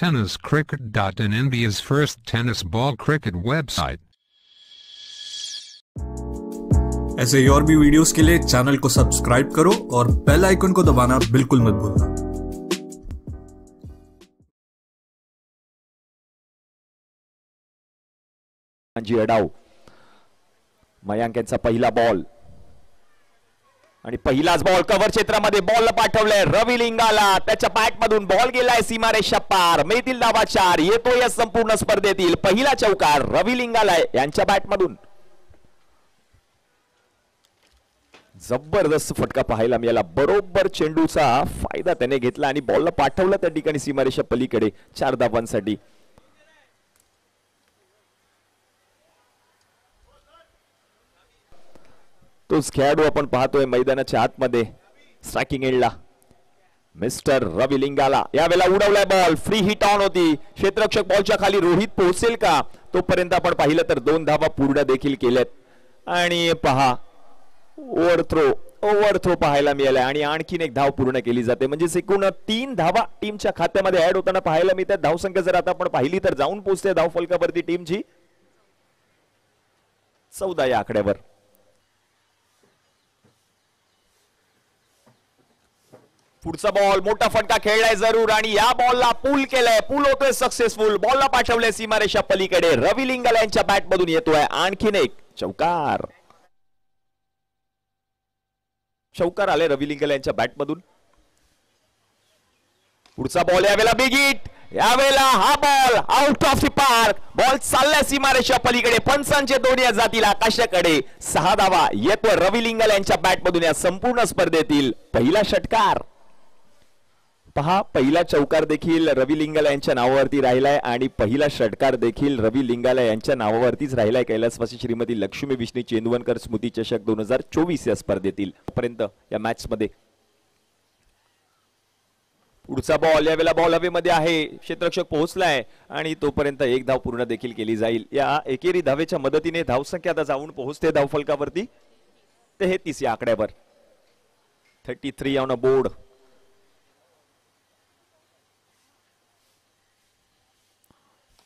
tenniscricket.in, India's first tennis ball cricket website. ऐसे ही और भी वीडियोस के लिए चैनल को सब्सक्राइब करो और बेल आइकन को दबाना बिल्कुल मत भूलना। अडाव मयांक यांचा पहिला बॉल आणि पहिलाच बॉल कव्हर क्षेत्रामध्ये बॉल पाठवलाय रवी लिंगाला, त्याच्या बॅट मधून बॉल गेलाय सीमारेषा पार, मिळतील धावा 4, येतो या संपूर्ण स्पर्धेतील पहिला चौकार रवी लिंगाला यांच्या बॅट मधून। जबरदस्त फटका पाहायला मिळाला, बरोबर चेंडूचा फायदा त्याने घेतला आणि बॉलला पाठवलं त्या ठिकाणी सीमारेषा पलीकडे 4 धावांसाठी। तोच खेळाडू आपण पाहतोय मैदानाच्या आतमध्ये स्ट्रायकिंग एंडला मिस्टर रवी लिंगाला। यावेळेला उडवलाय बॉल, फ्री हिट ऑन होती, क्षेत्ररक्षक बॉलच्या खाली रोहित पोहोचेल का तोपर्यंत आपण पाहिलं तर 2 धावा पूर्ण देखील केल्यात आणि पहा ओव्हर थ्रो पाहायला मिळाला आणि आणखीन एक धाव पूर्ण केली जाते, म्हणजे एकूण 3 धावा टीमच्या खात्यामध्ये ऍड होताना पाहायला मिळतात। धावसंख्या जर आता आपण पाहिली तर जाऊन पोहोचते धाव फलकावरती टीमची 14 या आकड्यावर। पुढचा बॉल मोठा फटका खेळलाय जरूर आणि या बॉलला पूल केलाय, पूल होतोय सक्सेसफुल, बॉलला पाठवलंय सीमारेषा पलीकडे, रवी लिंगाला यांच्या बॅट मधून येतोय आणखीन एक चौकार। चौकार आले रवी लिंगाला यांच्या बॅट मधून। पुढचा बॉल यावेळेला बिग हिट, यावेळेला हा ball out of the park, ball चाललाय सीमारेषा पलीकडे, पंचांचे दोन्ही जातील आकाशाकडे। 6 धावा येतोय रवी लिंगाला यांच्या बॅट मधून या संपूर्ण स्पर्धेतील पहिला षटकार। पहा पहिला चौकार देखील रवी लिंगाला यांच्या नावावरती राहिलाय आणि पहिला षटकार देखील रवी लिंगाला यांच्या नावावरतीच राहिलाय कैलासवासी श्रीमती लक्ष्मी विष्णू चेंदवनकर स्मृती चषक 2024 या स्पर्धेतील पर्यंत या मॅच मध्ये। पुढचा बॉल यावेळेला बॉल हवेमध्ये आहे, क्षेत्ररक्षक पोहोचलाय आणि तोपर्यंत एक धाव पूर्ण देखील केली जाईल। या एकेरी धावेच्या मदतीने धावसंख्या आता जाऊन पोहोचते धावफलकावरती 33 या आकड्यावर, 33 ऑन अ बोर्ड।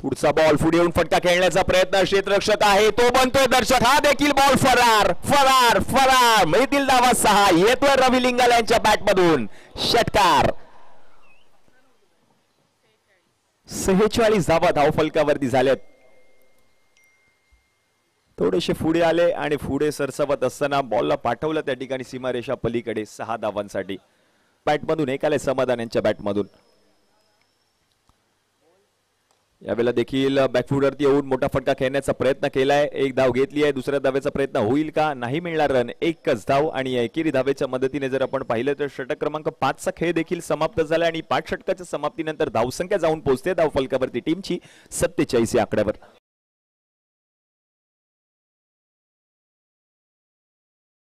पुढचा बॉल पुढे येऊन फटका खेळण्याचा प्रयत्न क्षेत्ररक्षक आहे, तो बनतोय दर्शक, हा देखील बॉल फरार फरार फरार, मिळतील धावा 6, येतोय रवी लिंगाला यांच्या बॅट मधून षटकार। 46 धावा धावफलकावरती झाल्यात। थोडेसे पुढे आले आणि पुढे सरसवत असताना बॉलला पाठवलं त्या ठिकाणी सीमारेषा पलीकडे 6 धावांसाठी। बॅट मधून एक आले समाधान यांच्या बॅट मधून। यावेळेला देखील बॅकफुटवरती येऊन मोठा फटका खेळण्याचा प्रयत्न केलाय, एक धाव घेतली आहे, दुसऱ्या धावेचा प्रयत्न होईल का, नाही मिळणार रन, एकच धाव आणि एकेरी धावेच्या मदतीने जर आपण पाहिलं तर षटक क्रमांक 5 चा खेळ देखील समाप्त झाला आणि 5 षटकाच्या समाप्तीनंतर धावसंख्या जाऊन पोहोचते धावफलकावरती टीमची 47 या आकड्यावर।